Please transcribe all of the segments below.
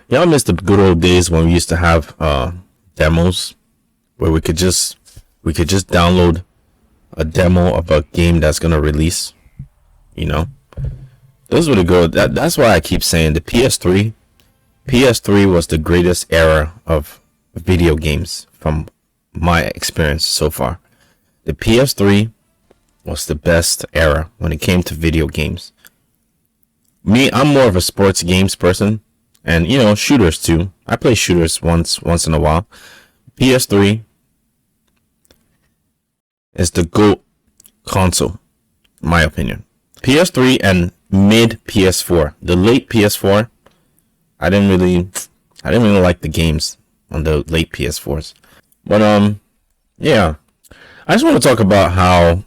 Y'all miss the good old days when we used to have demos where we could just download a demo of a game that's gonna release. You know, those were the good. That's why I keep saying the PS3. PS3 was the greatest era of video games from my experience so far. The PS3 was the best era when it came to video games. Me, I'm more of a sports games person, and shooters too. I play shooters once in a while. PS3 is the GOAT console, in my opinion. PS3 and mid PS4. The late PS4, I didn't really like the games on the late PS4s. But yeah. I just want to talk about how,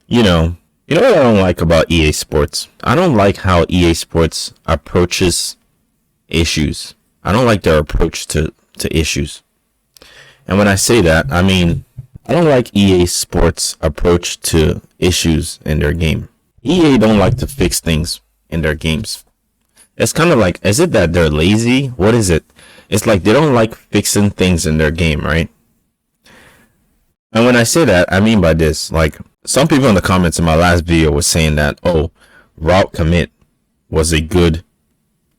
what I don't like about EA Sports. I don't like how EA Sports approaches issues. I don't like their approach to issues. And when I say that, I mean, I don't like EA Sports' approach to issues in their game. EA don't like to fix things in their games. It's kind of like, is it that they're lazy? What is it? It's like they don't like fixing things in their game, right? And when I say that, I mean by this, like, some people in the comments in my last video was saying that, oh, route commit was a good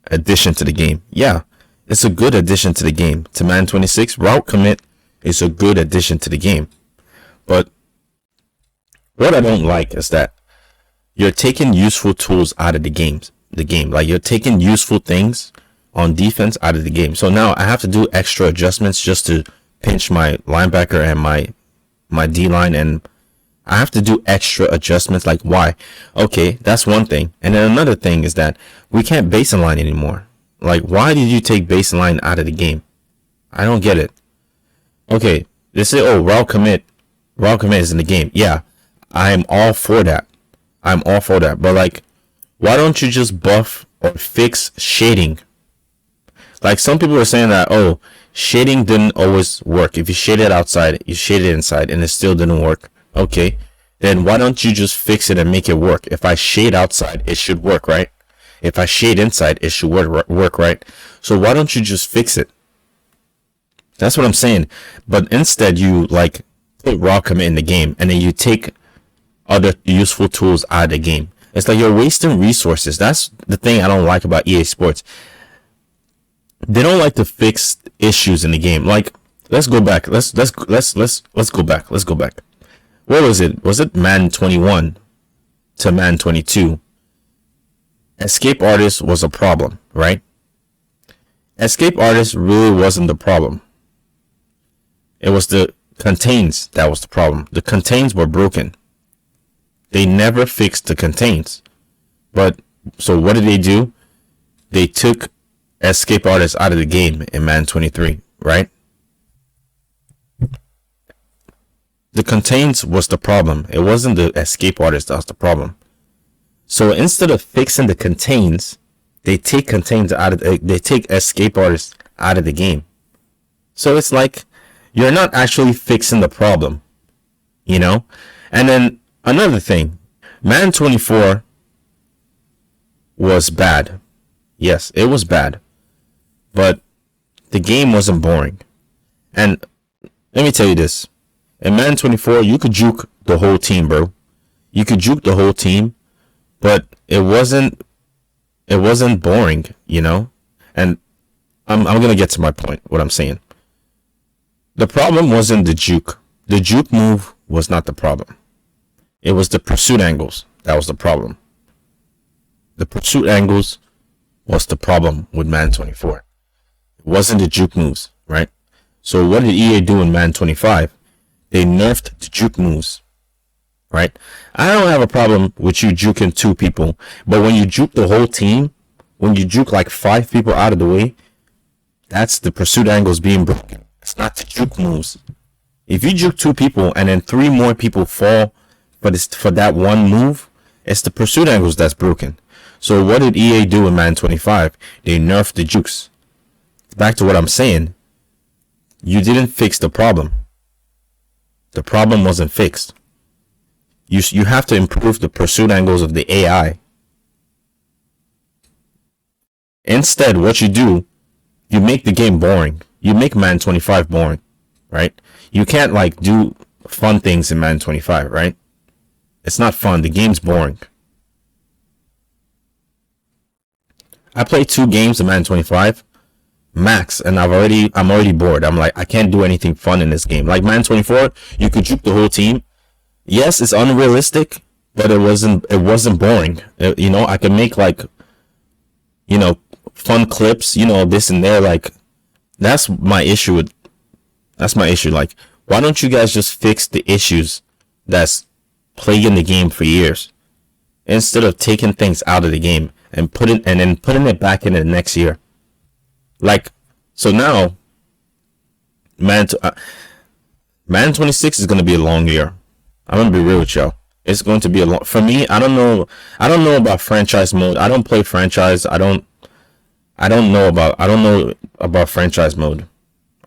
addition to the game. Yeah, it's a good addition to the game. To Madden 26, route commit is a good addition to the game. But what I don't like is that you're taking useful tools out of the game. Like, you're taking useful things on defense out of the game. So now I have to do extra adjustments just to pinch my linebacker and my D-line, and I have to do extra adjustments. Like, why? Okay, that's one thing. And then another thing is that we can't base and line anymore. Like, why did you take base and line out of the game? I don't get it. Okay, they say, oh, route commit is in the game. Yeah, I'm all for that. But like, why don't you just buff or fix shading? Like, some people are saying that, oh, shading didn't always work. If you shade it outside, you shade it inside, and it still didn't work. Okay, then why don't you just fix it and make it work? If I shade outside, it should work, right? If I shade inside, it should work, right? So why don't you just fix it? That's what I'm saying. But instead, you like put raw commit in the game, and then you take other useful tools out of the game. It's like you're wasting resources. That's the thing I don't like about EA Sports. They don't like to fix issues in the game. Like, let's go back. Let's go back. What was it? Was it Madden 21 to Madden 22? Escape artist was a problem, right? Escape artist really wasn't the problem. It was the contains that was the problem. The contains were broken. They never fixed the contains. But so what did they do? They took escape artist out of the game in Madden 23, right? The contains was the problem. It wasn't the escape artist that was the problem. So instead of fixing the contains, they take escape artists out of the game. So it's like you're not actually fixing the problem, And then another thing, Madden 24 was bad. Yes, it was bad. But the game wasn't boring. And let me tell you this. In Madden 24, you could juke the whole team, bro. You could juke the whole team, but it wasn't boring, And I'm gonna get to my point, what I'm saying. The problem wasn't the juke. The juke move was not the problem. It was the pursuit angles that was the problem. The pursuit angles was the problem with Madden 24. It wasn't the juke moves, right? So what did EA do in Madden 25? They nerfed the juke moves, right? I don't have a problem with you juking 2 people, but when you juke the whole team, when you juke like 5 people out of the way, that's the pursuit angles being broken. It's not the juke moves. If you juke 2 people and then 3 more people fall for that one move, it's the pursuit angles that's broken. So what did EA do in Madden 25? They nerfed the jukes. Back to what I'm saying. You didn't fix the problem. The problem wasn't fixed. You have to improve the pursuit angles of the AI. Instead, what you do, you make the game boring. You make Madden 25 boring, right? You can't like do fun things in Madden 25, right? It's not fun. The game's boring. I played 2 games in Madden 25 max, and I'm already bored. I'm like, I can't do anything fun in this game. Like Madden 24, you could juke the whole team. Yes, it's unrealistic, but it wasn't boring. I could make like, fun clips, this and there. Like, that's my issue. Like, why don't you guys just fix the issues that's plaguing the game for years, instead of taking things out of the game and putting it back in the next year? Like, so now, Madden 26 is going to be a long year. I'm going to be real with y'all. It's going to be a long, for me. I don't know about franchise mode. I don't play franchise. I don't know about franchise mode.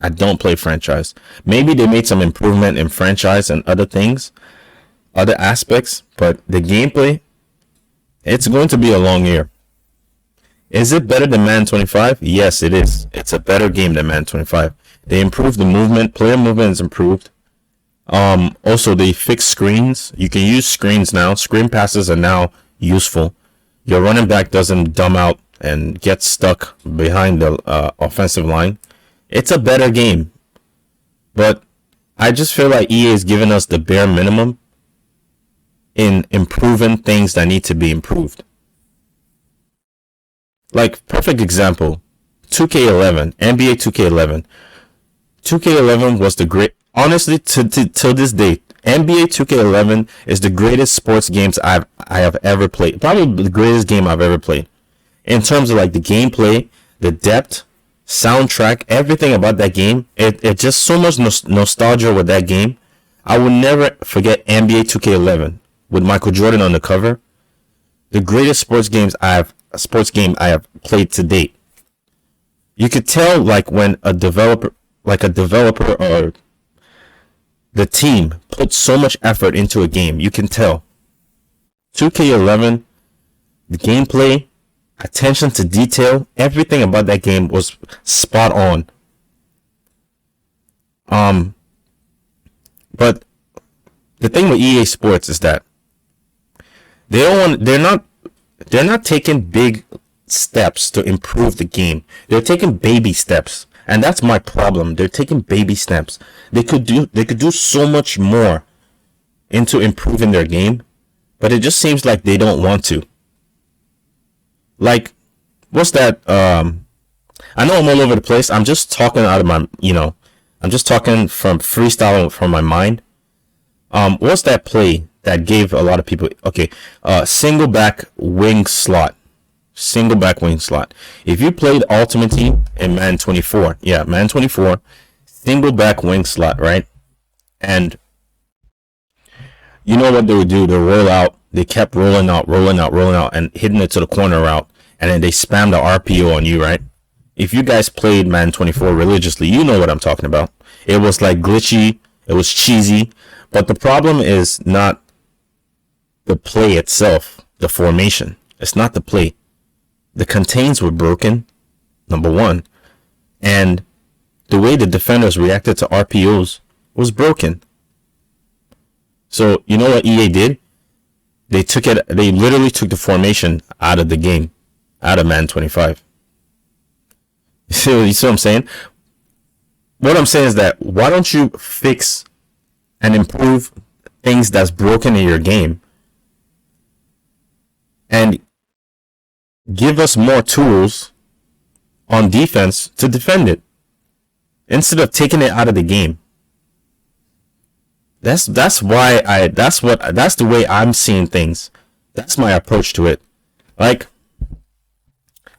I don't play franchise. Maybe they made some improvement in franchise and other things, other aspects, but the gameplay, it's going to be a long year. Is it better than Madden 25? Yes, it is. It's a better game than Madden 25. They improved the movement. Player movement is improved. Also, they fixed screens. You can use screens now. Screen passes are now useful. Your running back doesn't dumb out and get stuck behind the offensive line. It's a better game. But I just feel like EA is giving us the bare minimum in improving things that need to be improved. Like, perfect example, 2K11, NBA 2K11. 2K11 was the great, honestly, to this day, NBA 2K11 is the greatest sports games I have ever played. Probably the greatest game I've ever played. In terms of like the gameplay, the depth, soundtrack, everything about that game, it just so much nostalgia with that game. I will never forget NBA 2K11 with Michael Jordan on the cover. The greatest sports game I have played to date. You could tell like when a developer or the team put so much effort into a game. You can tell. 2K11, the gameplay, attention to detail, everything about that game was spot on. But the thing with EA Sports is that they're not taking big steps to improve the game. They're taking baby steps, and that's my problem. They're taking baby steps. They could do so much more into improving their game, but it just seems like they don't want to. Like, what's that? I know I'm all over the place. I'm just talking out of my, I'm just talking from freestyle from my mind. What's that play that gave a lot of people, single back wing slot. Single back wing slot. If you played Ultimate Team in Madden 24, Madden 24, single back wing slot, right? And you know what they would do? They roll out. They kept rolling out, and hitting it to the corner route, and then they spam the RPO on you, right? If you guys played Madden 24 religiously, you know what I'm talking about. It was like glitchy, it was cheesy, but the problem is not the play itself, the formation. It's not the play. The contains were broken, number one, and the way the defenders reacted to RPOs was broken. So you know what EA did? They literally took the formation out of the game, out of Madden 25. You see what I'm saying? What I'm saying is that why don't you fix and improve things that's broken in your game and give us more tools on defense to defend it instead of taking it out of the game. That's the way I'm seeing things. That's my approach to it. Like,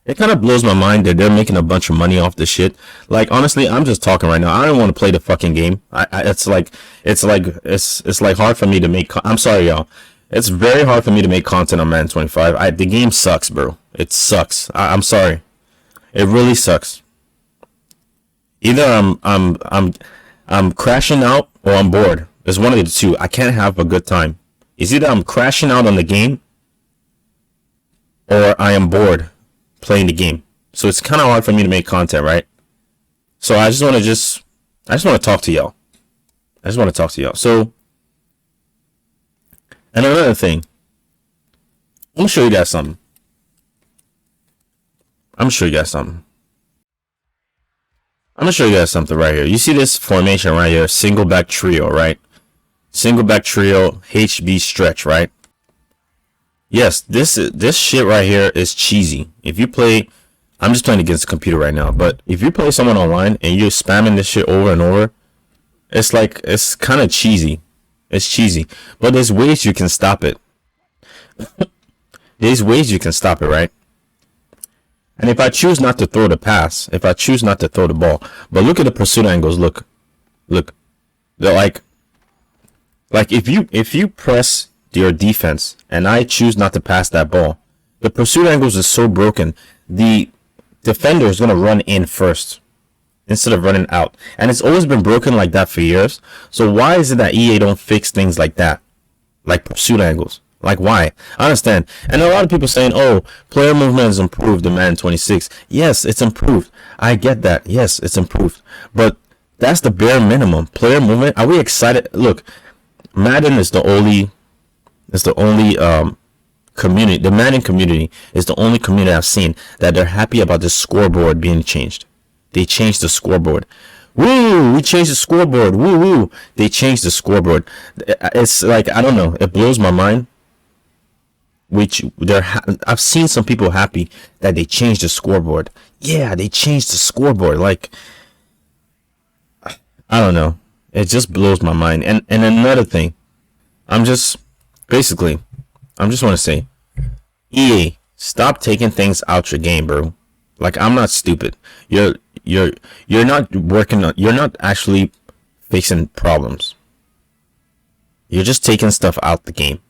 it kind of blows my mind that they're making a bunch of money off this shit. Like, honestly, I'm just talking right now. I don't want to play the fucking game. It's like hard for me to make. I'm sorry, y'all. It's very hard for me to make content on Madden 25. The game sucks, bro. It sucks. I'm sorry. It really sucks. Either I'm crashing out or I'm bored. There's one of the two. I can't have a good time. It's either I'm crashing out on the game or I am bored playing the game. so it's kind of hard for me to make content, right? So I just want to talk to y'all. So, and another thing, I'm gonna show you guys something. I'm gonna show you guys something right here. You see this formation right here, single back trio, right? Single back trio, HB stretch, right? Yes, this shit right here is cheesy. If you play, I'm just playing against the computer right now, but if you play someone online and you're spamming this shit over and over, it's like, it's kind of cheesy. It's cheesy, but there's ways you can stop it. Right? And if I choose not to throw the pass, if I choose not to throw the ball, but look at the pursuit angles. Look, they're like if you press your defense and I choose not to pass that ball, the pursuit angles is so broken. The defender is gonna run in first instead of running out, and it's always been broken like that for years. So why is it that EA don't fix things like that, like pursuit angles? Like, why? I understand. And a lot of people saying, oh, player movement has improved in Madden 26. Yes, it's improved. I get that. Yes, it's improved. But that's the bare minimum. Player movement. Are we excited? Look, Madden is the only community. The Madden community is the only community I've seen that they're happy about the scoreboard being changed. They changed the scoreboard. Woo! We changed the scoreboard. Woo woo! They changed the scoreboard. It's like, I don't know. It blows my mind. I've seen some people happy that they changed the scoreboard. Yeah, they changed the scoreboard. Like, I don't know. It just blows my mind. And another thing, I just want to say, EA, stop taking things out your game, bro. Like, I'm not stupid. You're not actually fixing problems. You're just taking stuff out the game.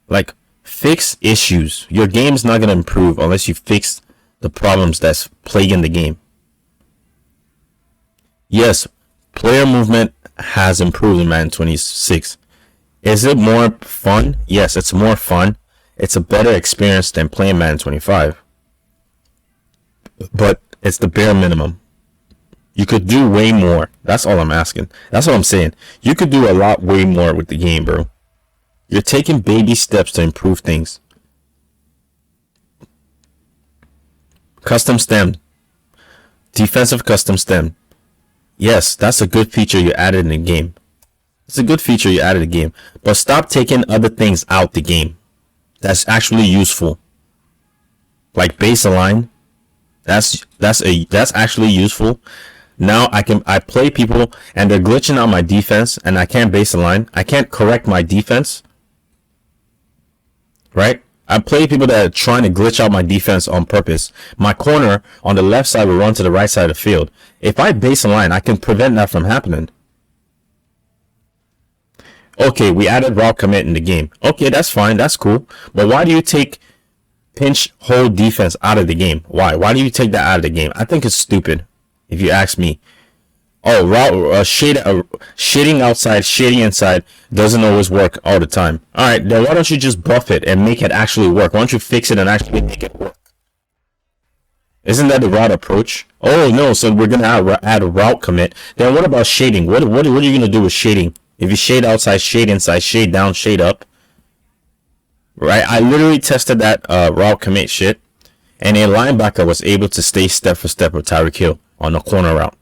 Like, fix issues. Your game's not going to improve unless you fix the problems that's plaguing the game. Yes, player movement has improved in Madden 26. Is it more fun? Yes, it's more fun. It's a better experience than playing Madden 25. But it's the bare minimum. You could do way more. That's all I'm asking. That's what I'm saying. You could do a lot way more with the game, bro. You're taking baby steps to improve things. Custom stem. Defensive custom stem. Yes, that's a good feature you added in the game. It's a good feature you added in the game. But stop taking other things out the game that's actually useful. Like base align. That's actually useful. Now I play people and they're glitching out my defense and I can't base align. I can't correct my defense. Right? I play people that are trying to glitch out my defense on purpose. My corner on the left side will run to the right side of the field. If I base align, I can prevent that from happening. Okay, we added route commit in the game. Okay, that's fine. That's cool. But why do you take pinch hold defense out of the game? Why? Why do you take that out of the game? I think it's stupid, if you ask me. Oh, route shading outside, shading inside doesn't always work all the time. All right, then why don't you just buff it and make it actually work? Why don't you fix it and actually make it work? Isn't that the route approach? Oh no, so we're gonna add a route commit. Then what about shading? What are you gonna do with shading? If you shade outside, shade inside, shade down, shade up. Right? I literally tested that route commit shit, and a linebacker was able to stay step for step with Tyreek Hill on the corner route.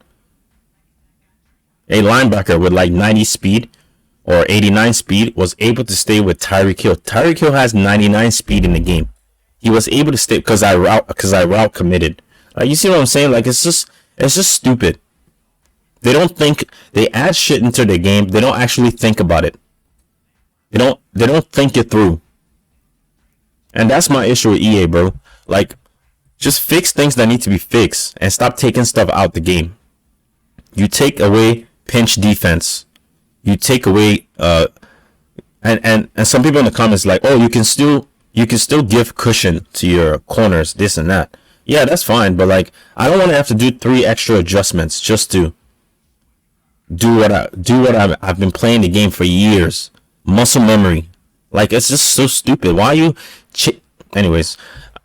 A linebacker with like 90 speed or 89 speed was able to stay with Tyreek Hill. Tyreek Hill has 99 speed in the game. He was able to stay because I route committed. Like, you see what I'm saying? Like, it's just stupid. They don't think. They add shit into the game. They don't actually think about it. They don't think it through. And that's my issue with EA, bro. Like, just fix things that need to be fixed and stop taking stuff out the game. You take away pinch defense. You take away and some people in the comments like, oh, you can still give cushion to your corners, this and that. Yeah, that's fine, but like, I don't want to have to do 3 extra adjustments just to do what I've been playing the game for years. Muscle memory. Like, it's just so stupid. Why are you anyways,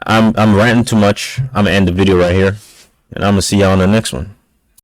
I'm ranting too much. I'm gonna end the video right here, and I'm gonna see y'all on the next one.